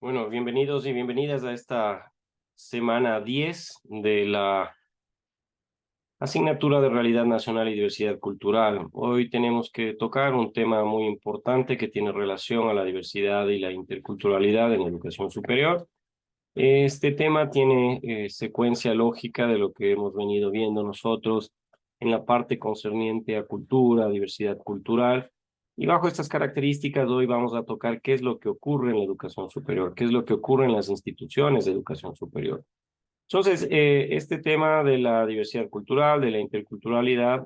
Bueno, bienvenidos y bienvenidas a esta semana 10 de la asignatura de Realidad Nacional y Diversidad Cultural. Hoy tenemos que tocar un tema muy importante que tiene relación a la diversidad y la interculturalidad en la educación superior. Este tema tiene secuencia lógica de lo que hemos venido viendo nosotros en la parte concerniente a cultura, diversidad cultural. Y bajo estas características, hoy vamos a tocar qué es lo que ocurre en la educación superior, qué es lo que ocurre en las instituciones de educación superior. Entonces, este tema de la diversidad cultural, de la interculturalidad,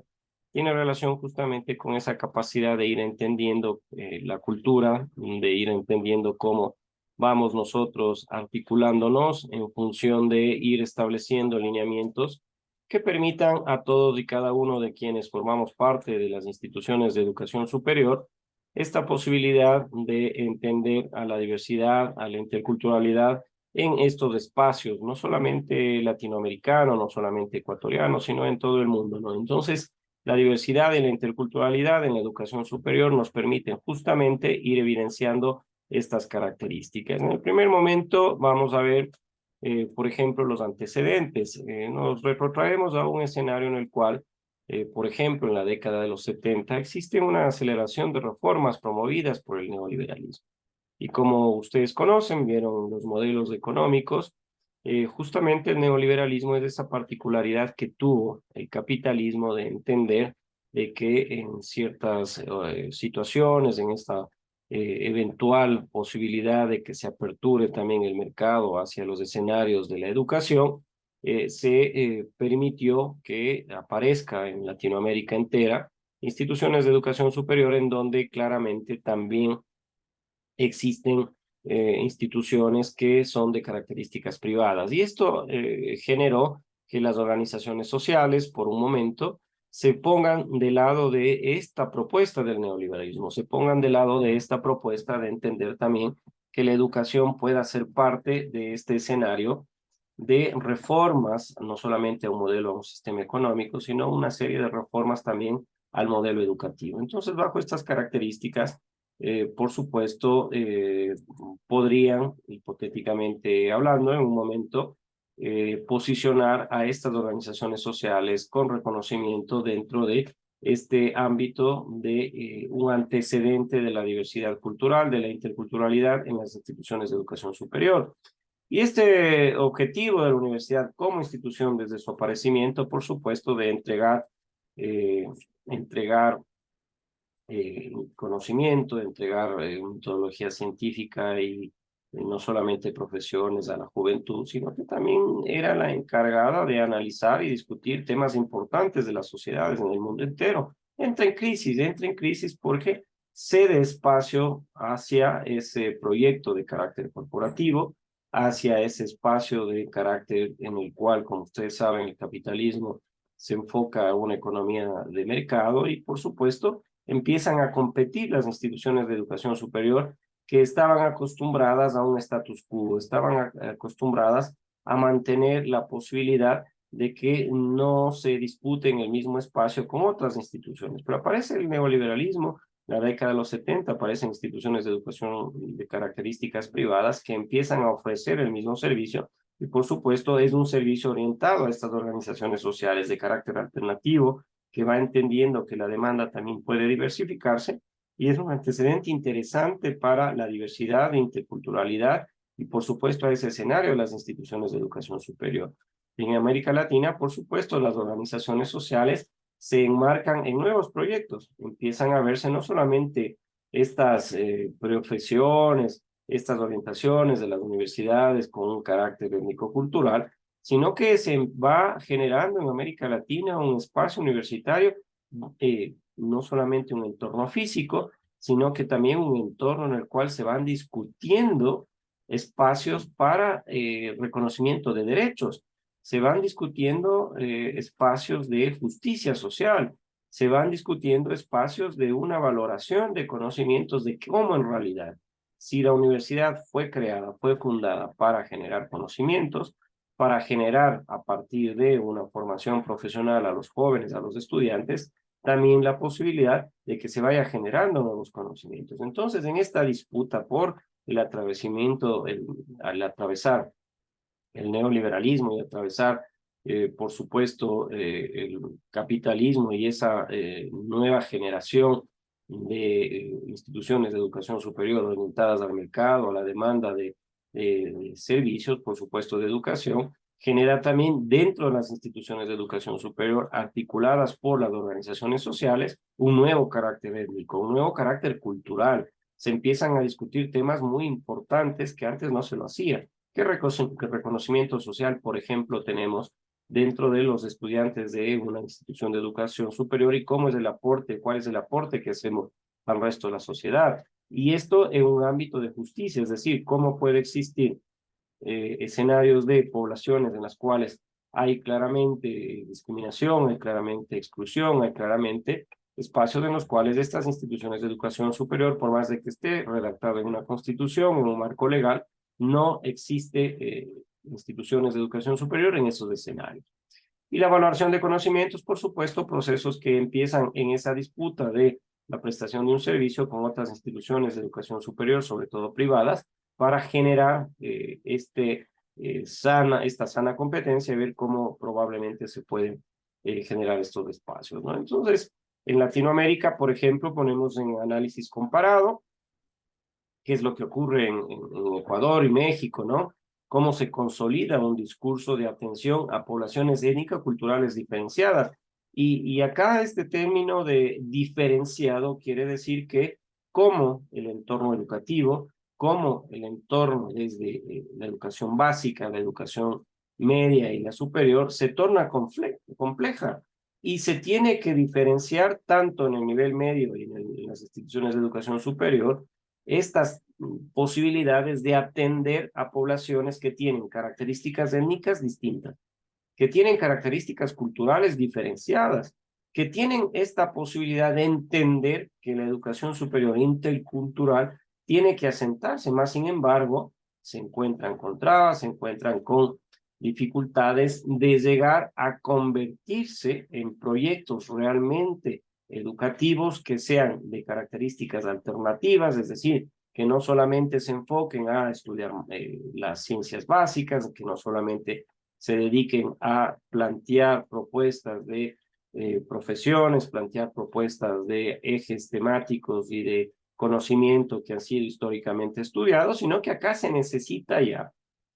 tiene relación justamente con esa capacidad de ir entendiendo la cultura, de ir entendiendo cómo vamos nosotros articulándonos en función de ir estableciendo lineamientos que permitan a todos y cada uno de quienes formamos parte de las instituciones de educación superior esta posibilidad de entender a la diversidad, a la interculturalidad en estos espacios, no solamente latinoamericanos, no solamente ecuatorianos, sino en todo el mundo, ¿no? Entonces, la diversidad y la interculturalidad en la educación superior nos permiten justamente ir evidenciando estas características. En el primer momento vamos a ver, por ejemplo, los antecedentes. Nos retrotraemos a un escenario en el cual, por ejemplo, en la década de los 70 existe una aceleración de reformas promovidas por el neoliberalismo. Y como ustedes conocen, vieron los modelos económicos, justamente el neoliberalismo es esa particularidad que tuvo el capitalismo de entender de que en ciertas situaciones, en esta eventual posibilidad de que se aperture también el mercado hacia los escenarios de la educación, se permitió que aparezca en Latinoamérica entera instituciones de educación superior en donde claramente también existen instituciones que son de características privadas. Y esto generó que las organizaciones sociales, por un momento, se pongan del lado de esta propuesta del neoliberalismo, se pongan del lado de esta propuesta de entender también que la educación pueda ser parte de este escenario de reformas, no solamente a un modelo, a un sistema económico, sino una serie de reformas también al modelo educativo. Entonces, bajo estas características, por supuesto, podrían, hipotéticamente hablando, en un momento, posicionar a estas organizaciones sociales con reconocimiento dentro de este ámbito de un antecedente de la diversidad cultural, de la interculturalidad en las instituciones de educación superior. Y este objetivo de la universidad como institución desde su aparecimiento, por supuesto, de eh, entregar conocimiento, de entregar metodología científica y no solamente profesiones a la juventud, sino que también era la encargada de analizar y discutir temas importantes de las sociedades en el mundo entero. Entra en crisis porque cede espacio hacia ese proyecto de carácter corporativo, hacia ese espacio de carácter en el cual, como ustedes saben, el capitalismo se enfoca a una economía de mercado y, por supuesto, empiezan a competir las instituciones de educación superior que estaban acostumbradas a un status quo, estaban acostumbradas a mantener la posibilidad de que no se disputen el mismo espacio con otras instituciones. Pero aparece el neoliberalismo, en la década de los 70 aparecen instituciones de educación de características privadas que empiezan a ofrecer el mismo servicio y por supuesto es un servicio orientado a estas organizaciones sociales de carácter alternativo que va entendiendo que la demanda también puede diversificarse y es un antecedente interesante para la diversidad e interculturalidad y por supuesto a ese escenario de las instituciones de educación superior. En América Latina, por supuesto, las organizaciones sociales se enmarcan en nuevos proyectos, empiezan a verse no solamente estas profesiones, estas orientaciones de las universidades con un carácter étnico-cultural, sino que se va generando en América Latina un espacio universitario, no solamente un entorno físico, sino que también un entorno en el cual se van discutiendo espacios para reconocimiento de derechos, se van discutiendo espacios de justicia social, se van discutiendo espacios de una valoración de conocimientos de cómo en realidad, si la universidad fue creada, fue fundada para generar conocimientos, para generar a partir de una formación profesional a los jóvenes, a los estudiantes, también la posibilidad de que se vaya generando nuevos conocimientos. Entonces, en esta disputa por el atravesamiento, al atravesar el neoliberalismo y atravesar, por supuesto, el capitalismo y esa nueva generación de instituciones de educación superior orientadas al mercado, a la demanda de servicios, por supuesto, de educación, genera también dentro de las instituciones de educación superior articuladas por las organizaciones sociales un nuevo carácter étnico, un nuevo carácter cultural. Se empiezan a discutir temas muy importantes que antes no se lo hacían. ¿Qué reconocimiento social, por ejemplo, tenemos dentro de los estudiantes de una institución de educación superior y cómo es el aporte, cuál es el aporte que hacemos al resto de la sociedad? Y esto en un ámbito de justicia, es decir, cómo puede existir escenarios de poblaciones en las cuales hay claramente discriminación, hay claramente exclusión, hay claramente espacios en los cuales estas instituciones de educación superior, por más de que esté redactado en una constitución, en un marco legal, no existe instituciones de educación superior en esos escenarios. Y la valoración de conocimientos, por supuesto, procesos que empiezan en esa disputa de la prestación de un servicio con otras instituciones de educación superior, sobre todo privadas, para generar esta sana competencia y ver cómo probablemente se pueden generar estos espacios, ¿no? Entonces, en Latinoamérica, por ejemplo, ponemos en análisis comparado qué es lo que ocurre en Ecuador y México, ¿no? Cómo se consolida un discurso de atención a poblaciones étnico-culturales diferenciadas. Y acá este término de diferenciado quiere decir que como el entorno educativo, como el entorno desde la educación básica, la educación media y la superior, se torna compleja y se tiene que diferenciar tanto en el nivel medio y en las instituciones de educación superior estas posibilidades de atender a poblaciones que tienen características étnicas distintas, que tienen características culturales diferenciadas, que tienen esta posibilidad de entender que la educación superior intercultural tiene que asentarse, más sin embargo, se encuentran con trabas, se encuentran con dificultades de llegar a convertirse en proyectos realmente educativos que sean de características alternativas, es decir, que no solamente se enfoquen a estudiar las ciencias básicas, que no solamente se dediquen a plantear propuestas de profesiones, plantear propuestas de ejes temáticos y de conocimiento que han sido históricamente estudiados, sino que acá se necesita ya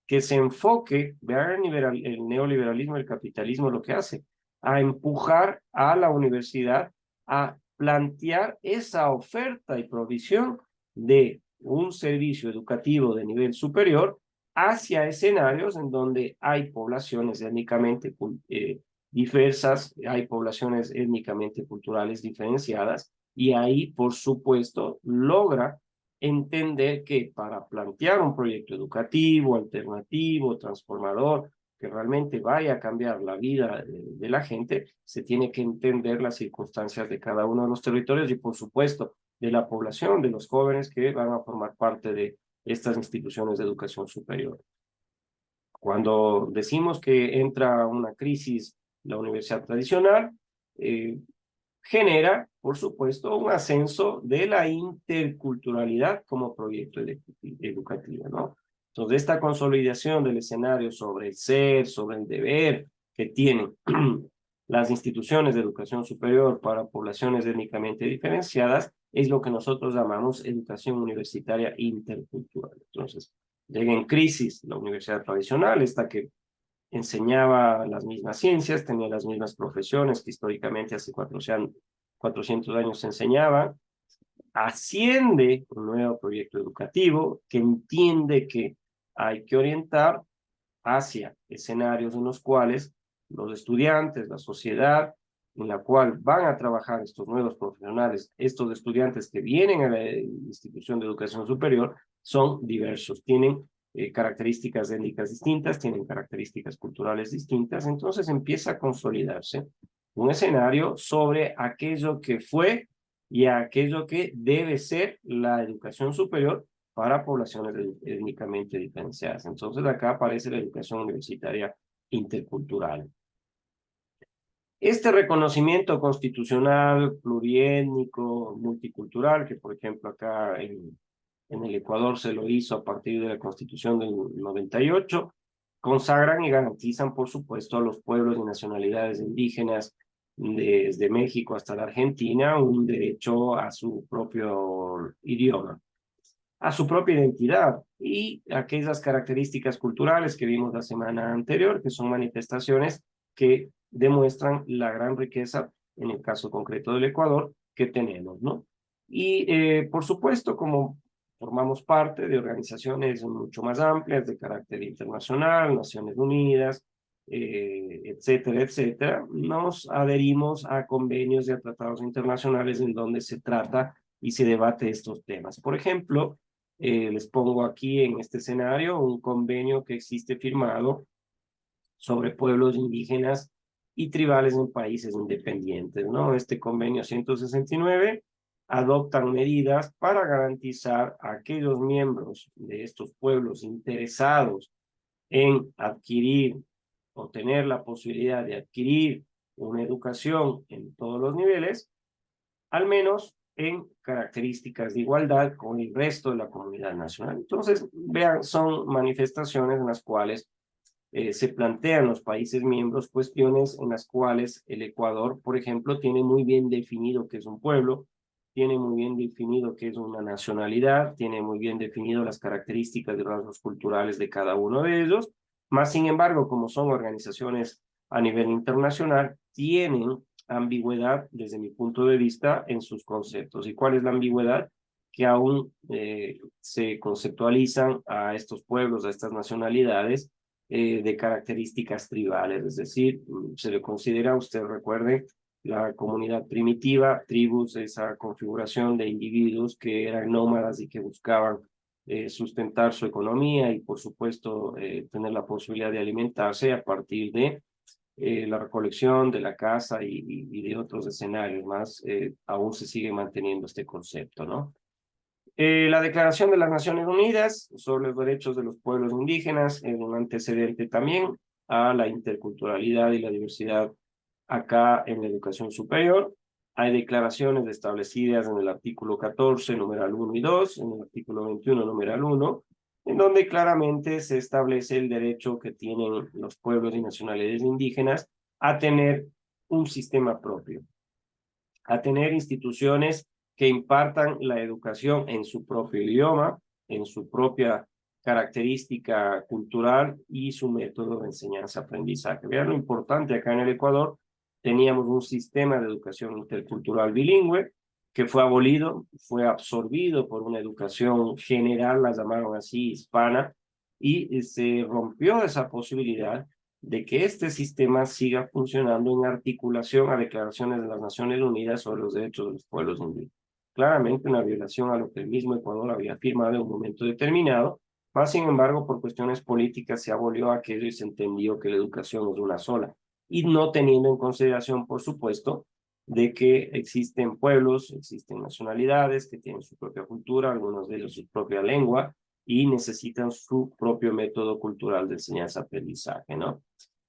que se enfoque, vean el neoliberalismo, el capitalismo lo que hace, a empujar a la universidad a plantear esa oferta y provisión de un servicio educativo de nivel superior hacia escenarios en donde hay poblaciones étnicamente diversas, hay poblaciones étnicamente culturales diferenciadas, y ahí, por supuesto, logra entender que para plantear un proyecto educativo, alternativo, transformador, que realmente vaya a cambiar la vida de la gente, se tiene que entender las circunstancias de cada uno de los territorios y, por supuesto, de la población, de los jóvenes que van a formar parte de estas instituciones de educación superior. Cuando decimos que entra una crisis la universidad tradicional, genera, por supuesto, un ascenso de la interculturalidad como proyecto educativo, ¿no? Entonces, esta consolidación del escenario sobre el ser, sobre el deber que tienen las instituciones de educación superior para poblaciones étnicamente diferenciadas es lo que nosotros llamamos educación universitaria intercultural. Entonces, llega en crisis la universidad tradicional, esta que enseñaba las mismas ciencias, tenía las mismas profesiones que históricamente hace 400 años se enseñaban, asciende un nuevo proyecto educativo que entiende que hay que orientar hacia escenarios en los cuales los estudiantes, la sociedad en la cual van a trabajar estos nuevos profesionales, estos estudiantes que vienen a la institución de educación superior, son diversos, tienen características étnicas distintas, tienen características culturales distintas, entonces empieza a consolidarse un escenario sobre aquello que fue y aquello que debe ser la educación superior para poblaciones étnicamente diferenciadas. Entonces acá aparece la educación universitaria intercultural. Este reconocimiento constitucional, pluriétnico, multicultural, que por ejemplo acá en el Ecuador se lo hizo a partir de la Constitución del 98, consagran y garantizan, por supuesto, a los pueblos y nacionalidades indígenas desde México hasta la Argentina un derecho a su propio idioma, a su propia identidad y aquellas características culturales que vimos la semana anterior, que son manifestaciones que demuestran la gran riqueza, en el caso concreto del Ecuador, que tenemos, ¿no? Y por supuesto, como formamos parte de organizaciones mucho más amplias de carácter internacional, Naciones Unidas, etcétera, etcétera, nos adherimos a convenios y a tratados internacionales en donde se trata y se debate estos temas. Por ejemplo, les pongo aquí en este escenario un convenio que existe firmado sobre pueblos indígenas y tribales en países independientes, ¿no? Este convenio 169 adoptan medidas para garantizar a aquellos miembros de estos pueblos interesados en adquirir o tener la posibilidad de adquirir una educación en todos los niveles, al menos en características de igualdad con el resto de la comunidad nacional. Entonces, vean, son manifestaciones en las cuales se plantean los países miembros cuestiones en las cuales el Ecuador, por ejemplo, tiene muy bien definido qué es un pueblo, tiene muy bien definido qué es una nacionalidad, tiene muy bien definido las características y rasgos culturales de cada uno de ellos, más sin embargo, como son organizaciones a nivel internacional, tienen ambigüedad desde mi punto de vista en sus conceptos. ¿Y cuál es la ambigüedad? Que aún se conceptualizan a estos pueblos, a estas nacionalidades, de características tribales, es decir, se le considera, usted recuerde, la comunidad primitiva, tribus, esa configuración de individuos que eran nómadas y que buscaban sustentar su economía y, por supuesto, tener la posibilidad de alimentarse a partir de la recolección de la caza y de otros escenarios más, aún se sigue manteniendo este concepto, ¿no? La Declaración de las Naciones Unidas sobre los Derechos de los Pueblos Indígenas es un antecedente también a la interculturalidad y la diversidad acá en la educación superior. Hay declaraciones establecidas en el artículo 14, numeral 1 y 2, en el artículo 21, numeral 1, en donde claramente se establece el derecho que tienen los pueblos y nacionalidades indígenas a tener un sistema propio, a tener instituciones que impartan la educación en su propio idioma, en su propia característica cultural y su método de enseñanza-aprendizaje. Vean lo importante, acá en el Ecuador teníamos un sistema de educación intercultural bilingüe que fue abolido, fue absorbido por una educación general, la llamaron así, hispana, y se rompió esa posibilidad de que este sistema siga funcionando en articulación a declaraciones de las Naciones Unidas sobre los derechos de los pueblos indígenas. Claramente una violación a lo que el mismo Ecuador había firmado en un momento determinado, más sin embargo, por cuestiones políticas se abolió aquello y se entendió que la educación es una sola, y no teniendo en consideración, por supuesto, de que existen pueblos, existen nacionalidades que tienen su propia cultura, algunos de ellos su propia lengua, y necesitan su propio método cultural de enseñanza-aprendizaje, ¿no?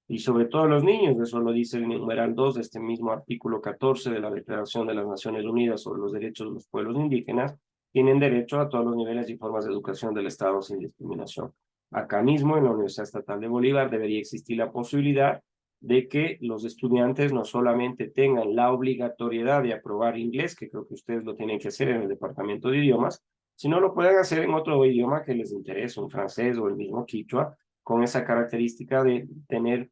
Y sobre todo los niños, eso lo dice el numeral 2 de este mismo artículo 14 de la Declaración de las Naciones Unidas sobre los Derechos de los Pueblos Indígenas, tienen derecho a todos los niveles y formas de educación del Estado sin discriminación. Acá mismo, en la Universidad Estatal de Bolívar, debería existir la posibilidad de que los estudiantes no solamente tengan la obligatoriedad de aprobar inglés, que creo que ustedes lo tienen que hacer en el Departamento de Idiomas, sino lo puedan hacer en otro idioma que les interese, un francés o el mismo quichua, con esa característica de tener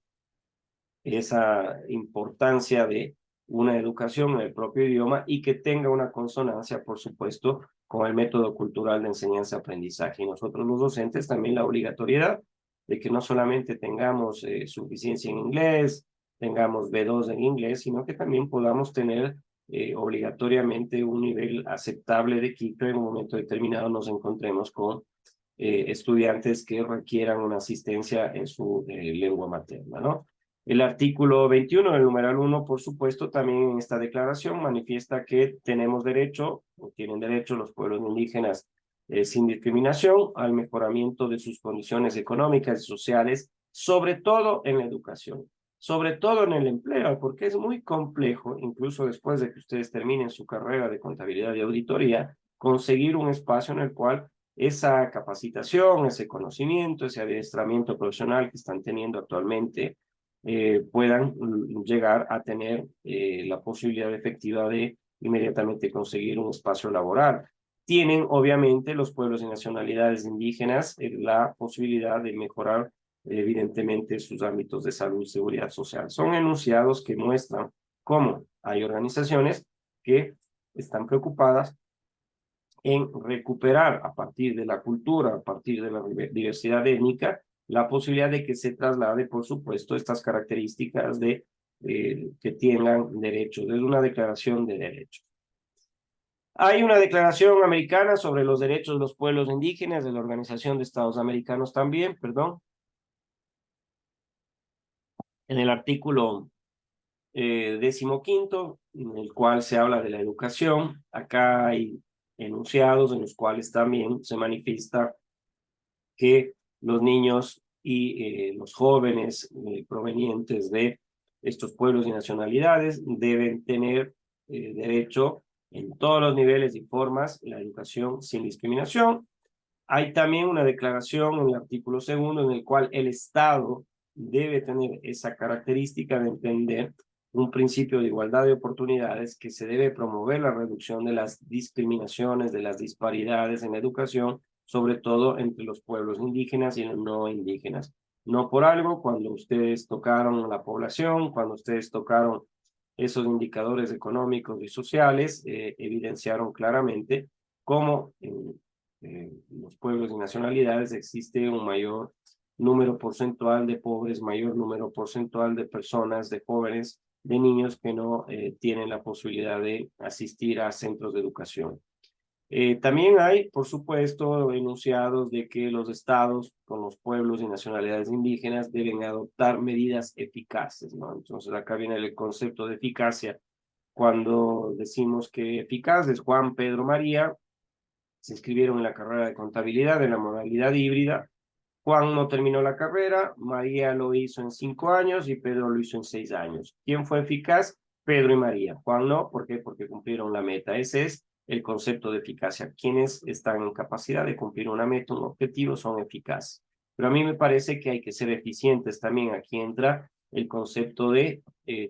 esa importancia de una educación en el propio idioma y que tenga una consonancia, por supuesto, con el método cultural de enseñanza-aprendizaje. Y nosotros los docentes también la obligatoriedad de que no solamente tengamos suficiencia en inglés, tengamos B2 en inglés, sino que también podamos tener obligatoriamente un nivel aceptable de Quito en un momento determinado nos encontremos con estudiantes que requieran una asistencia en su lengua materna, ¿no? El artículo 21 del numeral 1, por supuesto, también en esta declaración manifiesta que tenemos derecho, o tienen derecho los pueblos indígenas sin discriminación, al mejoramiento de sus condiciones económicas y sociales, sobre todo en la educación, sobre todo en el empleo, porque es muy complejo, incluso después de que ustedes terminen su carrera de contabilidad y auditoría, conseguir un espacio en el cual esa capacitación, ese conocimiento, ese adiestramiento profesional que están teniendo actualmente, puedan llegar a tener la posibilidad efectiva de inmediatamente conseguir un espacio laboral. Tienen, obviamente, los pueblos y nacionalidades indígenas la posibilidad de mejorar, evidentemente, sus ámbitos de salud y seguridad social. Son enunciados que muestran cómo hay organizaciones que están preocupadas en recuperar a partir de la cultura, a partir de la diversidad étnica, la posibilidad de que se traslade, por supuesto, estas características de que tengan derechos. Es una declaración de derechos. Hay una declaración americana sobre los derechos de los pueblos indígenas, de la Organización de Estados Americanos también, perdón. En el artículo 15º, en el cual se habla de la educación, acá hay enunciados en los cuales también se manifiesta que los niños y los jóvenes provenientes de estos pueblos y nacionalidades deben tener derecho en todos los niveles y formas la educación sin discriminación. Hay también una declaración en el artículo 2º en el cual el Estado debe tener esa característica de entender un principio de igualdad de oportunidades, que se debe promover la reducción de las discriminaciones, de las disparidades en la educación, sobre todo entre los pueblos indígenas y los no indígenas. No por algo, cuando ustedes tocaron la población, cuando ustedes tocaron esos indicadores económicos y sociales, evidenciaron claramente cómo en los pueblos y nacionalidades existe un mayor número porcentual de pobres, mayor número porcentual de personas, de jóvenes, de niños que no tienen la posibilidad de asistir a centros de educación. También hay, por supuesto, enunciados de que los estados con los pueblos y nacionalidades indígenas deben adoptar medidas eficaces, ¿no? Entonces acá viene el concepto de eficacia. Cuando decimos que eficaz es Juan, Pedro, María, se inscribieron en la carrera de contabilidad en la modalidad híbrida. Juan no terminó la carrera, María lo hizo en 5 años y Pedro lo hizo en 6 años. ¿Quién fue eficaz? Pedro y María. Juan no, ¿por qué? Porque cumplieron la meta. Ese es el concepto de eficacia. Quienes están en capacidad de cumplir una meta, un objetivo, son eficaces. Pero a mí me parece que hay que ser eficientes también. Aquí entra el concepto de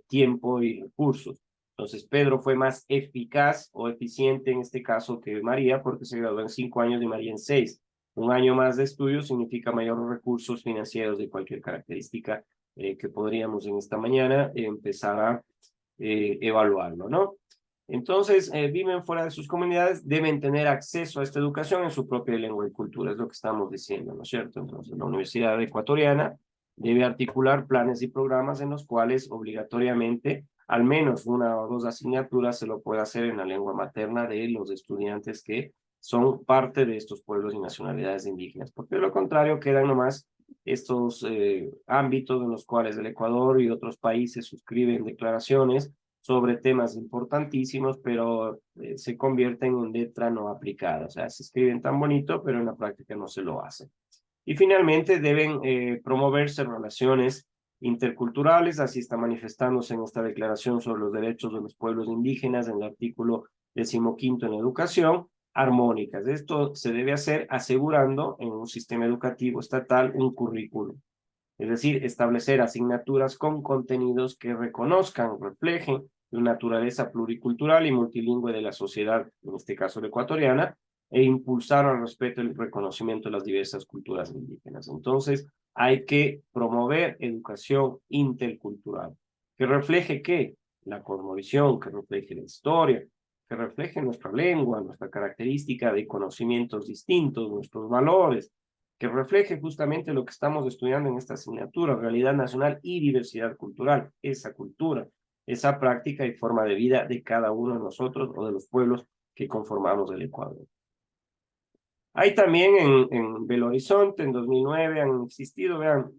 tiempo y recursos. Entonces, Pedro fue más eficaz o eficiente en este caso que María, porque se graduó en 5 años y María en 6. Un año más de estudio significa mayores recursos financieros de cualquier característica que podríamos en esta mañana empezar a evaluarlo, ¿no? Entonces, viven fuera de sus comunidades, deben tener acceso a esta educación en su propia lengua y cultura, es lo que estamos diciendo, ¿no es cierto? Entonces, la Universidad Ecuatoriana debe articular planes y programas en los cuales obligatoriamente al menos 1 o 2 asignaturas se lo puede hacer en la lengua materna de los estudiantes que son parte de estos pueblos y nacionalidades indígenas, porque de lo contrario quedan nomás estos ámbitos en los cuales el Ecuador y otros países suscriben declaraciones sobre temas importantísimos, pero se convierten en letra no aplicada, o sea, se escriben tan bonito, pero en la práctica no se lo hacen. Y finalmente deben promoverse relaciones interculturales, así está manifestándose en esta declaración sobre los derechos de los pueblos indígenas en el artículo 15º en educación, armónicas. Esto se debe hacer asegurando en un sistema educativo estatal un currículum, es decir, establecer asignaturas con contenidos que reconozcan, reflejen la naturaleza pluricultural y multilingüe de la sociedad, en este caso la ecuatoriana, e impulsar al respeto y el reconocimiento de las diversas culturas indígenas. Entonces, hay que promover educación intercultural, que refleje ¿qué? La cosmovisión, que refleje la historia, que refleje nuestra lengua, nuestra característica de conocimientos distintos, nuestros valores, que refleje justamente lo que estamos estudiando en esta asignatura, realidad nacional y diversidad cultural, esa cultura, esa práctica y forma de vida de cada uno de nosotros o de los pueblos que conformamos el Ecuador. Hay también en Belo Horizonte, en 2009, han existido, vean,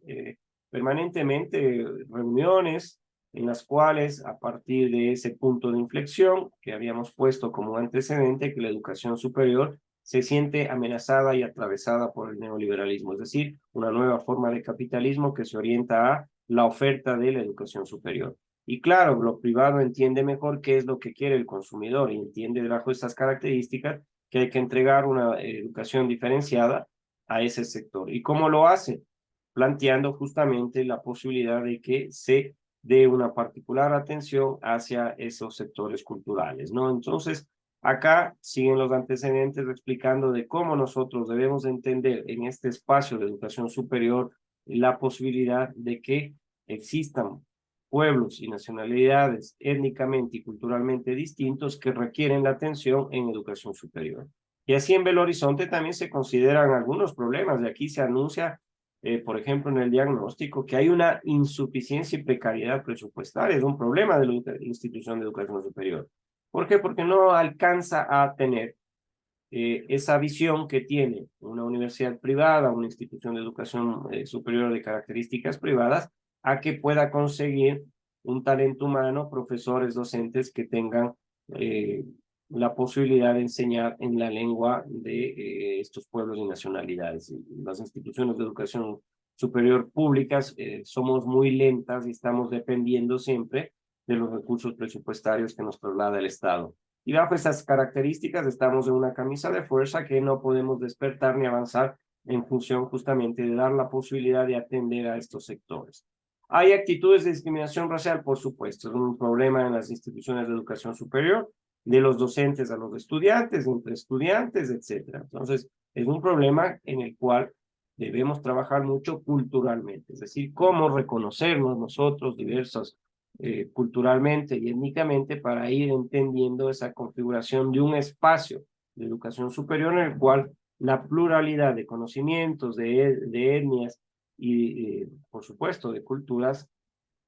permanentemente reuniones en las cuales, a partir de ese punto de inflexión que habíamos puesto como antecedente, que la educación superior se siente amenazada y atravesada por el neoliberalismo, es decir, una nueva forma de capitalismo que se orienta a la oferta de la educación superior. Y claro, lo privado entiende mejor qué es lo que quiere el consumidor y entiende bajo estas características que hay que entregar una educación diferenciada a ese sector. ¿Y cómo lo hace? Planteando justamente la posibilidad de que se dé una particular atención hacia esos sectores culturales, ¿no? Entonces, acá siguen los antecedentes explicando de cómo nosotros debemos entender en este espacio de educación superior la posibilidad de que existan pueblos y nacionalidades étnicamente y culturalmente distintos que requieren la atención en educación superior. Y así en Belo Horizonte también se consideran algunos problemas. De aquí se anuncia, por ejemplo, en el diagnóstico, que hay una insuficiencia y precariedad presupuestaria. Es un problema de la institución de educación superior. ¿Por qué? Porque no alcanza a tener esa visión que tiene una universidad privada, una institución de educación superior de características privadas, a que pueda conseguir un talento humano, profesores, docentes que tengan la posibilidad de enseñar en la lengua de estos pueblos y nacionalidades. Las instituciones de educación superior públicas somos muy lentas y estamos dependiendo siempre de los recursos presupuestarios que nos traslada el Estado. Y bajo esas características estamos en una camisa de fuerza que no podemos despertar ni avanzar en función justamente de dar la posibilidad de atender a estos sectores. ¿Hay actitudes de discriminación racial? Por supuesto, es un problema en las instituciones de educación superior, de los docentes a los estudiantes, entre estudiantes, etcétera. Entonces, es un problema en el cual debemos trabajar mucho culturalmente, es decir, cómo reconocernos nosotros diversos culturalmente y étnicamente para ir entendiendo esa configuración de un espacio de educación superior en el cual la pluralidad de conocimientos, de etnias y, por supuesto, de culturas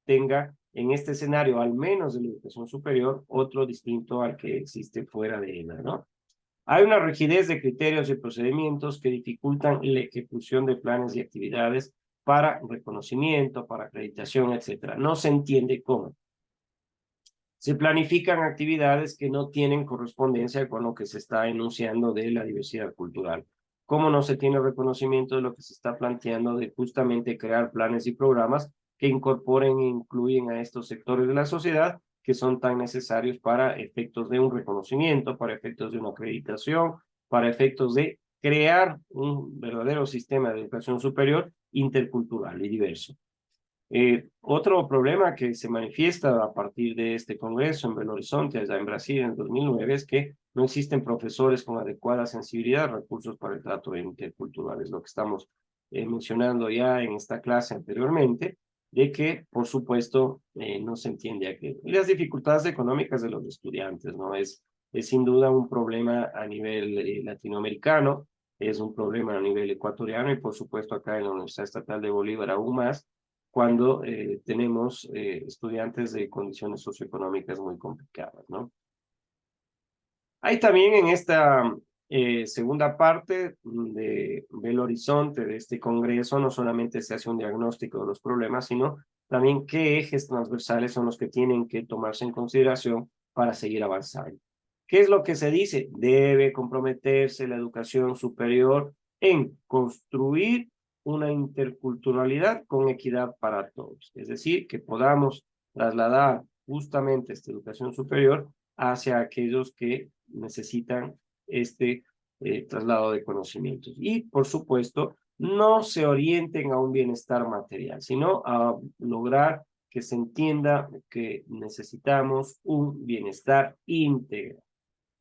tenga en este escenario, al menos de la educación superior, otro distinto al que existe fuera de ella, ¿no? Hay una rigidez de criterios y procedimientos que dificultan la ejecución de planes y actividades para reconocimiento, para acreditación, etcétera. No se entiende cómo. Se planifican actividades que no tienen correspondencia con lo que se está enunciando de la diversidad cultural. ¿Cómo no se tiene reconocimiento de lo que se está planteando de justamente crear planes y programas que incorporen e incluyen a estos sectores de la sociedad que son tan necesarios para efectos de un reconocimiento, para efectos de una acreditación, para efectos de crear un verdadero sistema de educación superior intercultural y diverso? Otro problema que se manifiesta a partir de este congreso en Belo Horizonte, allá en Brasil, en 2009, es que no existen profesores con adecuada sensibilidad, recursos para el trato intercultural. Es lo que estamos mencionando ya en esta clase anteriormente, de que, por supuesto, no se entiende aquello. Y las dificultades económicas de los estudiantes, ¿no? Es sin duda un problema a nivel latinoamericano, es un problema a nivel ecuatoriano y, por supuesto, acá en la Universidad Estatal de Bolívar aún más, cuando tenemos estudiantes de condiciones socioeconómicas muy complicadas, ¿no? Hay también en esta segunda parte de Belo Horizonte, de este congreso, no solamente se hace un diagnóstico de los problemas, sino también qué ejes transversales son los que tienen que tomarse en consideración para seguir avanzando. ¿Qué es lo que se dice? Debe comprometerse la educación superior en construir una interculturalidad con equidad para todos. Es decir, que podamos trasladar justamente esta educación superior hacia aquellos que necesitan este traslado de conocimientos. Y, por supuesto, no se orienten a un bienestar material, sino a lograr que se entienda que necesitamos un bienestar íntegro.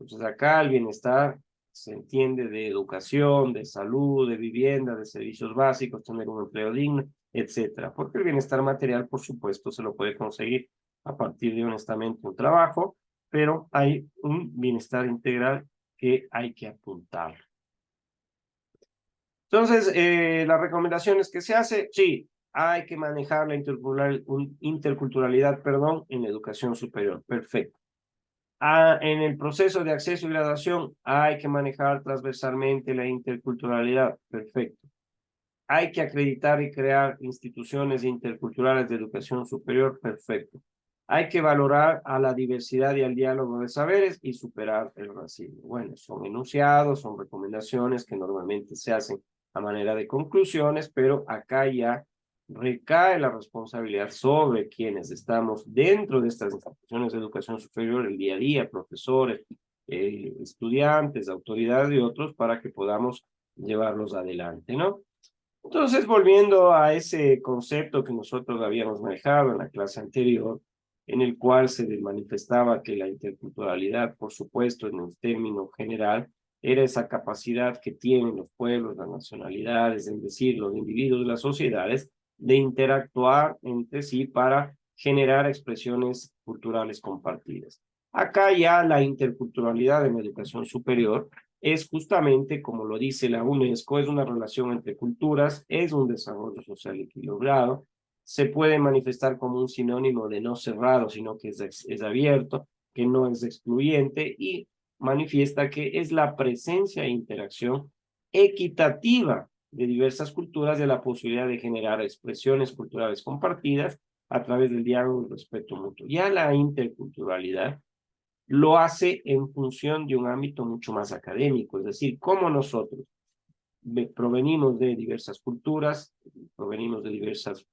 Entonces, acá el bienestar se entiende de educación, de salud, de vivienda, de servicios básicos, tener un empleo digno, etcétera. Porque el bienestar material, por supuesto, se lo puede conseguir a partir de honestamente un trabajo, pero hay un bienestar integral que hay que apuntar. Entonces, las recomendaciones que se hace, sí, hay que manejar la interculturalidad, perdón, en la educación superior. Perfecto. En el proceso de acceso y graduación hay que manejar transversalmente la interculturalidad. Perfecto. Hay que acreditar y crear instituciones interculturales de educación superior. Perfecto. Hay que valorar a la diversidad y al diálogo de saberes y superar el racismo. Bueno, son enunciados, son recomendaciones que normalmente se hacen a manera de conclusiones, pero acá ya recae la responsabilidad sobre quienes estamos dentro de estas instituciones de educación superior, el día a día, profesores, estudiantes, autoridades y otros para que podamos llevarlos adelante, ¿no? Entonces, volviendo a ese concepto que nosotros habíamos manejado en la clase anterior, en el cual se manifestaba que la interculturalidad, por supuesto, en el término general, era esa capacidad que tienen los pueblos, las nacionalidades, es decir, los individuos de las sociedades, de interactuar entre sí para generar expresiones culturales compartidas. Acá ya la interculturalidad en la educación superior es justamente, como lo dice la UNESCO, es una relación entre culturas, es un desarrollo social equilibrado, se puede manifestar como un sinónimo de no cerrado, sino que es abierto, que no es excluyente y manifiesta que es la presencia e interacción equitativa de diversas culturas de la posibilidad de generar expresiones culturales compartidas a través del diálogo y el respeto mutuo. Ya la interculturalidad lo hace en función de un ámbito mucho más académico, es decir, cómo nosotros provenimos de diversas culturas, provenimos de diversas,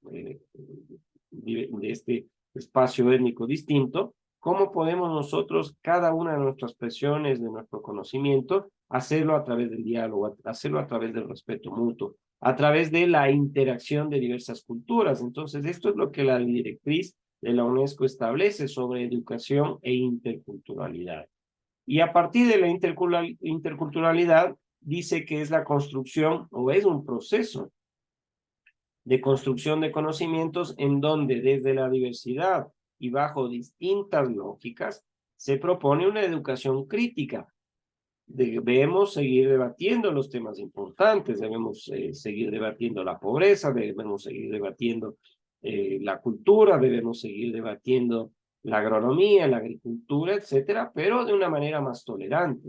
de este espacio étnico distinto, cómo podemos nosotros, cada una de nuestras expresiones, de nuestro conocimiento, hacerlo a través del diálogo, hacerlo a través del respeto mutuo, a través de la interacción de diversas culturas. Entonces, esto es lo que la directriz de la UNESCO establece sobre educación e interculturalidad. Y a partir de la interculturalidad, dice que es la construcción o es un proceso de construcción de conocimientos en donde desde la diversidad y bajo distintas lógicas se propone una educación crítica. Debemos seguir debatiendo los temas importantes, debemos seguir debatiendo la pobreza, debemos seguir debatiendo la cultura, debemos seguir debatiendo la agronomía, la agricultura, etcétera, pero de una manera más tolerante.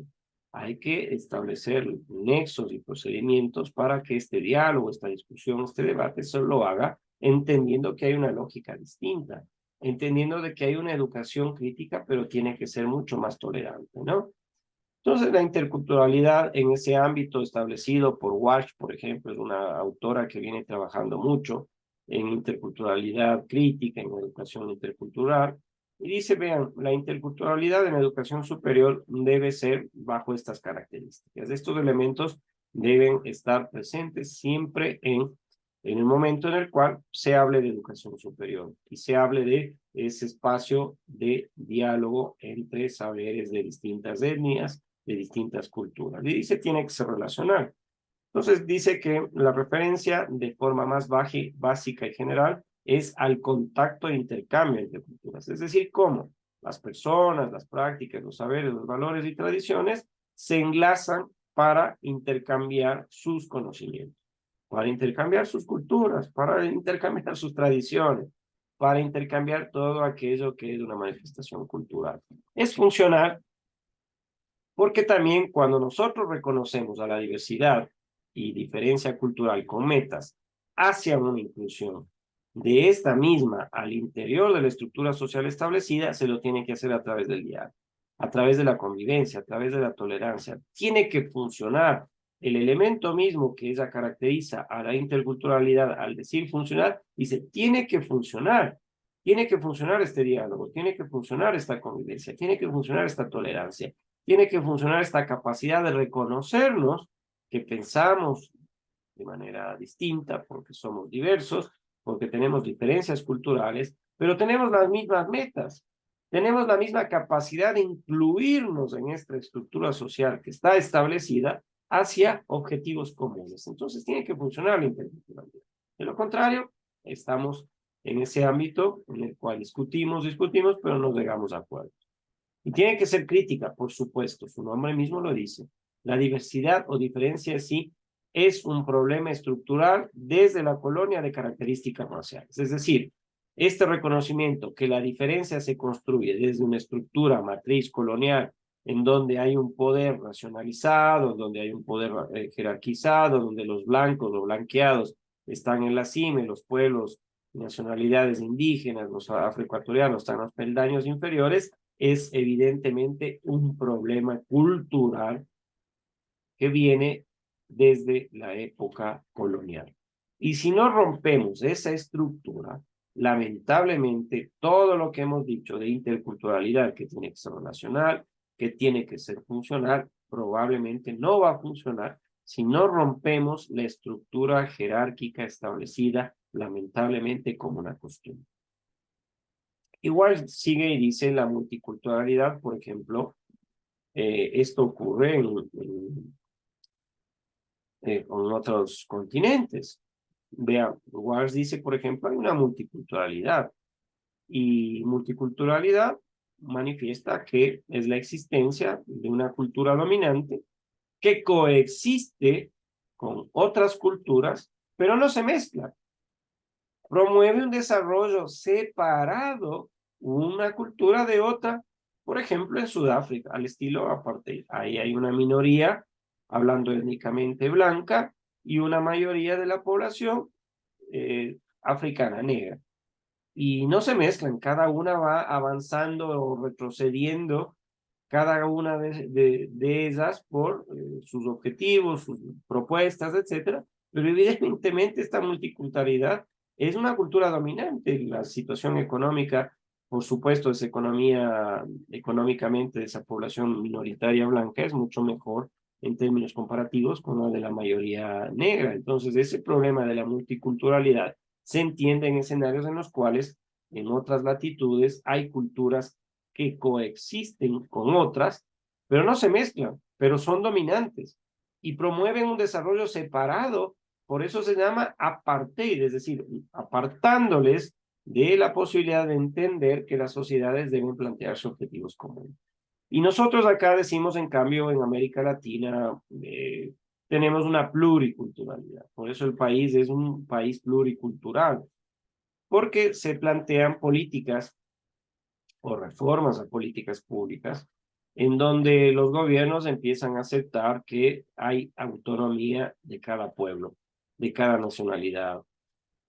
Hay que establecer nexos y procedimientos para que este diálogo, esta discusión, este debate se lo haga entendiendo que hay una lógica distinta, entendiendo de que hay una educación crítica, pero tiene que ser mucho más tolerante, ¿no? Entonces, la interculturalidad en ese ámbito establecido por Walsh, por ejemplo, es una autora que viene trabajando mucho en interculturalidad crítica, en educación intercultural, y dice, vean, la interculturalidad en educación superior debe ser bajo estas características. Estos elementos deben estar presentes siempre en el momento en el cual se hable de educación superior y se hable de ese espacio de diálogo entre saberes de distintas etnias, de distintas culturas. Y dice, tiene que ser relacional. Entonces dice que la referencia de forma más básica y general es al contacto e intercambio entre culturas. Es decir, cómo las personas, las prácticas, los saberes, los valores y tradiciones se enlazan para intercambiar sus conocimientos, para intercambiar sus culturas, para intercambiar sus tradiciones, para intercambiar todo aquello que es una manifestación cultural. Es funcional porque también cuando nosotros reconocemos a la diversidad y diferencia cultural con metas hacia una inclusión de esta misma al interior de la estructura social establecida, se lo tiene que hacer a través del diálogo, a través de la convivencia, a través de la tolerancia. Tiene que funcionar. El elemento mismo que ella caracteriza a la interculturalidad al decir funcionar, dice, tiene que funcionar. Tiene que funcionar este diálogo, tiene que funcionar esta convivencia, tiene que funcionar esta tolerancia, tiene que funcionar esta capacidad de reconocernos que pensamos de manera distinta porque somos diversos, porque tenemos diferencias culturales, pero tenemos las mismas metas, tenemos la misma capacidad de incluirnos en esta estructura social que está establecida hacia objetivos comunes. Entonces tiene que funcionar la interculturalidad. De lo contrario, estamos en ese ámbito en el cual discutimos, pero no llegamos a acuerdos. Y tiene que ser crítica, por supuesto, su nombre mismo lo dice. La diversidad o diferencia sí es un problema estructural desde la colonia de características raciales. Es decir, este reconocimiento que la diferencia se construye desde una estructura matriz colonial en donde hay un poder racionalizado, donde hay un poder jerarquizado, donde los blancos, los blanqueados están en la cima y los pueblos, nacionalidades indígenas, los afroecuatorianos están en los peldaños inferiores, es evidentemente un problema cultural que viene desde la época colonial. Y si no rompemos esa estructura, lamentablemente todo lo que hemos dicho de interculturalidad, que tiene que ser nacional, que tiene que ser funcional, probablemente no va a funcionar si no rompemos la estructura jerárquica establecida, lamentablemente, como una costumbre. Igual sigue y dice la multiculturalidad, por ejemplo, esto ocurre con otros continentes. Vean, Walsh dice, por ejemplo, hay una multiculturalidad, y multiculturalidad manifiesta que es la existencia de una cultura dominante que coexiste con otras culturas, pero no se mezcla. Promueve un desarrollo separado una cultura de otra, por ejemplo, en Sudáfrica, al estilo apartheid. Ahí hay una minoría, hablando étnicamente blanca, y una mayoría de la población africana negra. Y no se mezclan, cada una va avanzando o retrocediendo, cada una de ellas por sus objetivos, sus propuestas, etcétera. Pero evidentemente esta multiculturalidad es una cultura dominante. La situación económica, por supuesto, es económicamente de esa población minoritaria blanca es mucho mejor en términos comparativos con la de la mayoría negra. Entonces, ese problema de la multiculturalidad se entiende en escenarios en los cuales en otras latitudes hay culturas que coexisten con otras, pero no se mezclan, pero son dominantes y promueven un desarrollo separado. Por eso se llama apartheid, es decir, apartándoles de la posibilidad de entender que las sociedades deben plantearse objetivos comunes. Y nosotros acá decimos, en cambio, en América Latina tenemos una pluriculturalidad. Por eso el país es un país pluricultural, porque se plantean políticas o reformas a políticas públicas en donde los gobiernos empiezan a aceptar que hay autonomía de cada pueblo, de cada nacionalidad.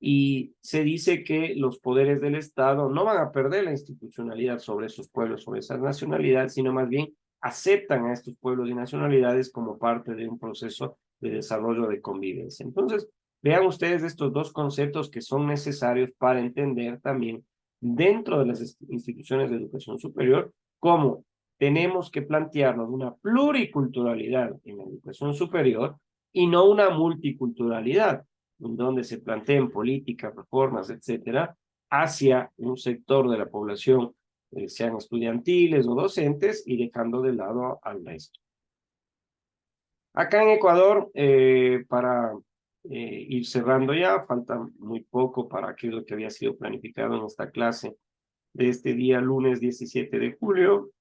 Y se dice que los poderes del Estado no van a perder la institucionalidad sobre esos pueblos, sobre esas nacionalidades, sino más bien aceptan a estos pueblos y nacionalidades como parte de un proceso de desarrollo de convivencia. Entonces, vean ustedes estos dos conceptos que son necesarios para entender también dentro de las instituciones de educación superior cómo tenemos que plantearnos una pluriculturalidad en la educación superior y no una multiculturalidad, en donde se planteen políticas, reformas, etcétera, hacia un sector de la población, sean estudiantiles o docentes, y dejando de lado al resto. Acá en Ecuador, para ir cerrando ya, falta muy poco para aquello que había sido planificado en esta clase de este día, lunes 17 de julio,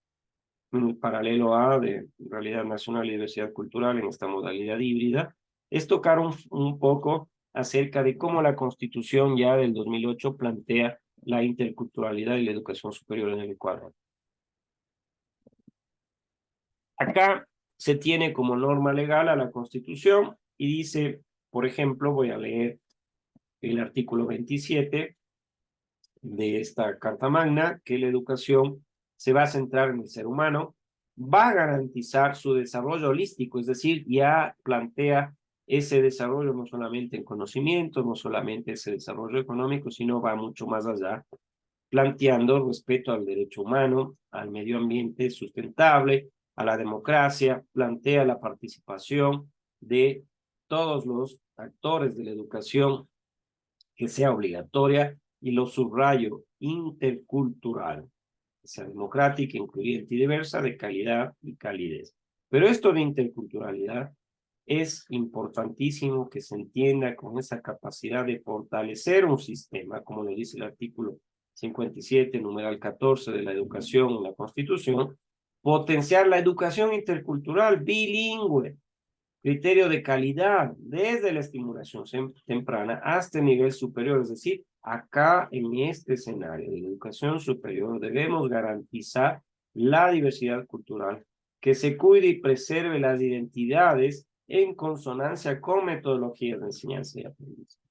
en el paralelo A de Realidad Nacional y Diversidad Cultural en esta modalidad híbrida, es tocar un poco acerca de cómo la Constitución ya del 2008 plantea la interculturalidad y la educación superior en el Ecuador. Acá se tiene como norma legal a la Constitución y dice, por ejemplo, voy a leer el artículo 27 de esta Carta Magna, que la educación se va a centrar en el ser humano, va a garantizar su desarrollo holístico, es decir, ya plantea ese desarrollo no solamente en conocimiento, no solamente ese desarrollo económico, sino va mucho más allá, planteando respeto al derecho humano, al medio ambiente sustentable, a la democracia, plantea la participación de todos los actores de la educación que sea obligatoria, y lo subrayo, intercultural, que sea democrática, incluyente y diversa, de calidad y calidez. Pero esto de interculturalidad es importantísimo que se entienda con esa capacidad de fortalecer un sistema, como lo dice el artículo 57, numeral 14 de la educación en la Constitución, potenciar la educación intercultural bilingüe, criterio de calidad desde la estimulación temprana hasta el nivel superior. Es decir, acá en este escenario de educación superior debemos garantizar la diversidad cultural, que se cuide y preserve las identidades en consonancia con metodologías de enseñanza y aprendizaje.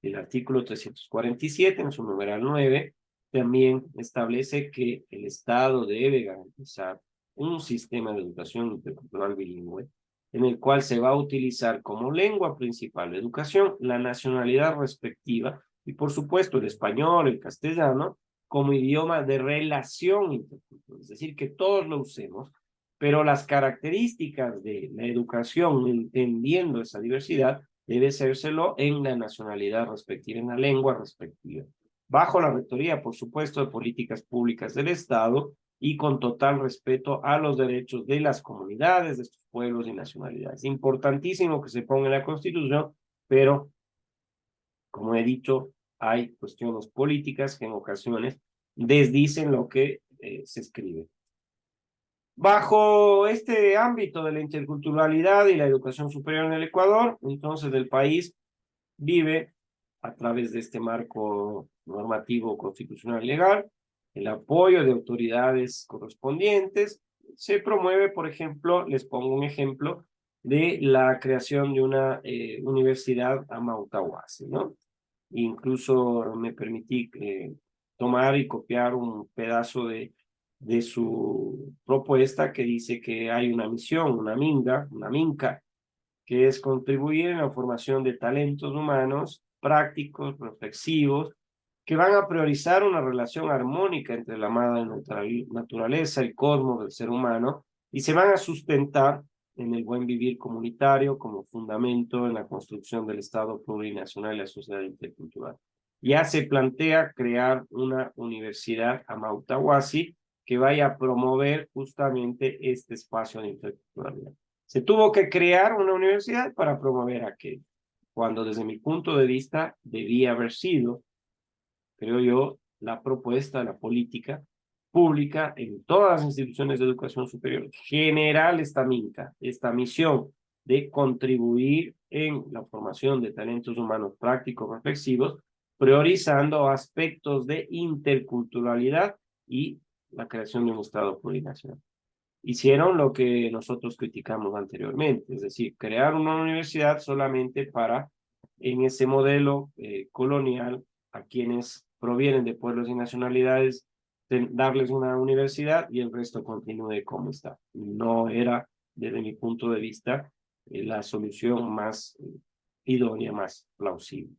El artículo 347, en su numeral 9, también establece que el Estado debe garantizar un sistema de educación intercultural bilingüe en el cual se va a utilizar como lengua principal de educación la nacionalidad respectiva y, por supuesto, el español, el castellano, como idioma de relación intercultural, es decir, que todos lo usemos, pero las características de la educación, entendiendo esa diversidad, debe hacérselo en la nacionalidad respectiva, en la lengua respectiva, bajo la rectoría, por supuesto, de políticas públicas del Estado y con total respeto a los derechos de las comunidades, de estos pueblos y nacionalidades. Importantísimo que se ponga en la Constitución, pero, como he dicho, hay cuestiones políticas que en ocasiones desdicen lo que se escribe. Bajo este ámbito de la interculturalidad y la educación superior en el Ecuador, entonces el país vive a través de este marco normativo constitucional y legal, el apoyo de autoridades correspondientes. Se promueve, por ejemplo, les pongo un ejemplo, de la creación de una universidad Amautahuasi, ¿no? Incluso me permití tomar y copiar un pedazo de su propuesta que dice que hay una misión, una minca, que es contribuir en la formación de talentos humanos prácticos, reflexivos, que van a priorizar una relación armónica entre la madre naturaleza, el cosmos, el ser humano, y se van a sustentar en el buen vivir comunitario como fundamento en la construcción del Estado plurinacional y la sociedad intercultural. Ya se plantea crear una universidad Amautahuasi que vaya a promover justamente este espacio de interculturalidad. Se tuvo que crear una universidad para promover aquello, cuando desde mi punto de vista debía haber sido, creo yo, la propuesta, la política pública en todas las instituciones de educación superior, generar esta minca, esta misión de contribuir en la formación de talentos humanos prácticos, reflexivos, priorizando aspectos de interculturalidad y la creación de un Estado plurinacional. Hicieron lo que nosotros criticamos anteriormente, es decir, crear una universidad solamente para, en ese modelo colonial, a quienes provienen de pueblos y nacionalidades, darles una universidad y el resto continúe como está. No era, desde mi punto de vista, la solución más idónea, más plausible.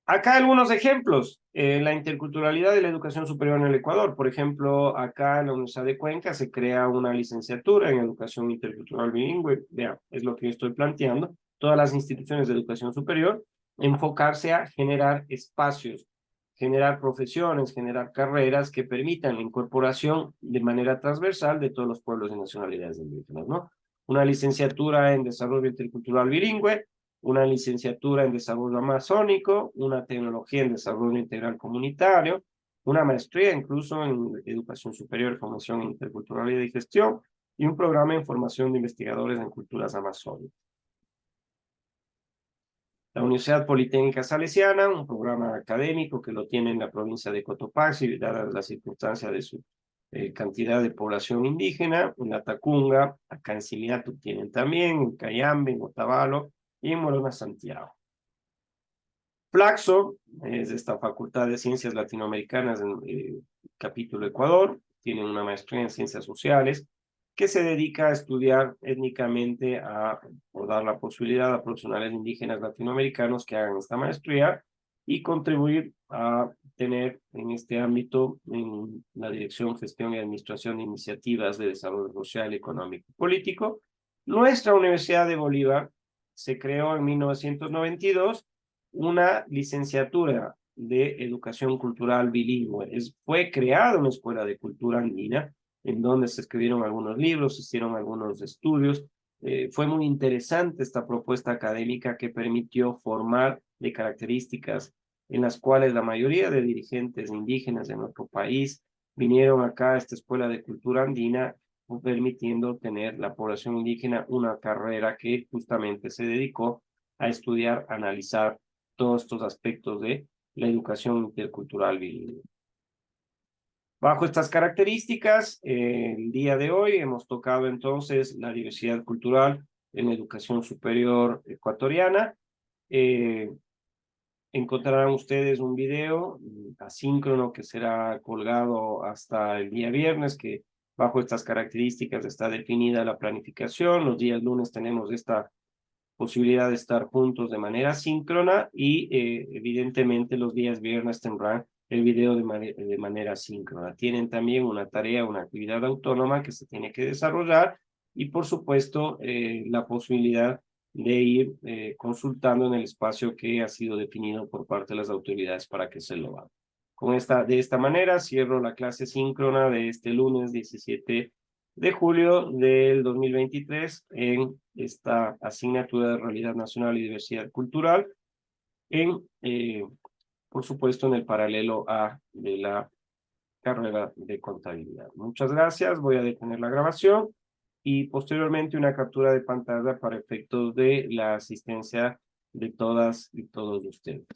Acá algunos ejemplos. La interculturalidad de la educación superior en el Ecuador. Por ejemplo, acá en la Universidad de Cuenca se crea una licenciatura en educación intercultural bilingüe. Vean, es lo que yo estoy planteando. Todas las instituciones de educación superior enfocarse a generar espacios, generar profesiones, generar carreras que permitan la incorporación de manera transversal de todos los pueblos y nacionalidades indígenas, ¿no? Una licenciatura en desarrollo intercultural bilingüe, una licenciatura en desarrollo amazónico, una tecnología en desarrollo integral comunitario, una maestría incluso en educación superior, formación interculturalidad y gestión, y un programa en formación de investigadores en culturas amazónicas. La Universidad Politécnica Salesiana, un programa académico que lo tiene en la provincia de Cotopaxi, dadas las circunstancias de su cantidad de población indígena. En la Tacunga, acá en Simiatu tienen también, en Cayambe, en Otavalo y en Morona, Santiago. Flaxo es esta Facultad de Ciencias Latinoamericanas en capítulo Ecuador, tiene una maestría en Ciencias Sociales, que se dedica a estudiar étnicamente, o dar la posibilidad a profesionales indígenas latinoamericanos que hagan esta maestría y contribuir a tener en este ámbito, en la dirección, gestión y administración de iniciativas de desarrollo social, económico y político. Nuestra Universidad de Bolívar se creó en 1992 una licenciatura de educación cultural bilingüe. Fue creada una escuela de cultura andina en donde se escribieron algunos libros, se hicieron algunos estudios. Fue muy interesante esta propuesta académica que permitió formar de características en las cuales la mayoría de dirigentes indígenas de nuestro país vinieron acá a esta escuela de cultura andina, permitiendo tener la población indígena una carrera que justamente se dedicó a estudiar, analizar todos estos aspectos de la educación intercultural bilingüe. Bajo estas características, el día de hoy hemos tocado entonces la diversidad cultural en la educación superior ecuatoriana. Encontrarán ustedes un video asíncrono que será colgado hasta el día viernes, que bajo estas características está definida la planificación. Los días lunes tenemos esta posibilidad de estar juntos de manera síncrona y evidentemente los días viernes tendrán el video de manera síncrona. Tienen también una tarea, una actividad autónoma que se tiene que desarrollar y, por supuesto, la posibilidad de ir consultando en el espacio que ha sido definido por parte de las autoridades para que se lo hagan. De esta manera cierro la clase síncrona de este lunes 17 de julio del 2023 en esta asignatura de Realidad Nacional y Diversidad Cultural, por supuesto, en el paralelo A de la carrera de contabilidad. Muchas gracias, voy a detener la grabación y posteriormente una captura de pantalla para efectos de la asistencia de todas y todos ustedes.